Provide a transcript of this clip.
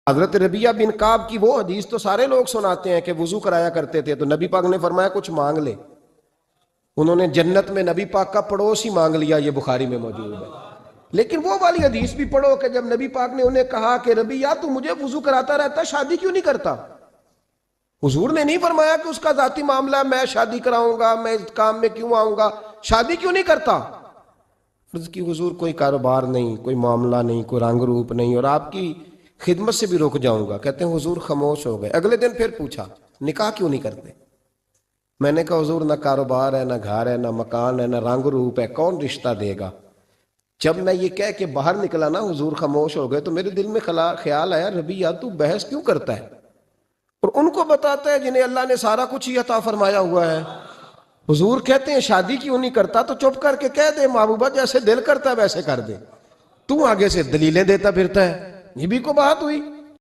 حضرت ربیعہ بن کعب کی وہ حدیث تو سارے لوگ سناتے ہیں کہ وضو کرایا کرتے تھے، تو نبی پاک نے فرمایا کچھ مانگ لے. انہوں نے جنت میں نبی پاک کا پڑوس ہی مانگ لیا، یہ بخاری میں موجود ہے. لیکن وہ والی حدیث بھی پڑھو کہ جب نبی پاک نے انہیں کہا کہ ربیعہ تو مجھے وضو کراتا رہتا، شادی کیوں نہیں کرتا؟ حضور نے نہیں فرمایا کہ اس کا ذاتی معاملہ ہے، میں شادی کراؤں گا، میں اس کام میں کیوں آؤں گا، شادی کیوں نہیں کرتا؟ عرض کی حضور کوئی کاروبار نہیں، کوئی معاملہ نہیں، کوئی رنگ روپ نہیں، اور آپ کی خدمت سے بھی رک جاؤں گا. کہتے ہیں حضور خاموش ہو گئے. اگلے دن پھر پوچھا نکاح کیوں نہیں کرتے؟ میں نے کہا حضور نہ کاروبار ہے، نہ گھر ہے، نہ مکان ہے، نہ رنگ روپ ہے، کون رشتہ دے گا؟ جب میں یہ کہہ کے باہر نکلا نا حضور خاموش ہو گئے، تو میرے دل میں خیال آیا ربیعہ تو بحث کیوں کرتا ہے اور ان کو بتاتا ہے جنہیں اللہ نے سارا کچھ ہی عطا فرمایا ہوا ہے. حضور کہتے ہیں شادی کیوں نہیں کرتا؟ تو چپ کر کے کہہ دے محبوبہ جیسے دل کرتا ہے ویسے کر دے، تو آگے سے دلیلیں دیتا پھرتا ہے. یہ بھی کو بات ہوئی.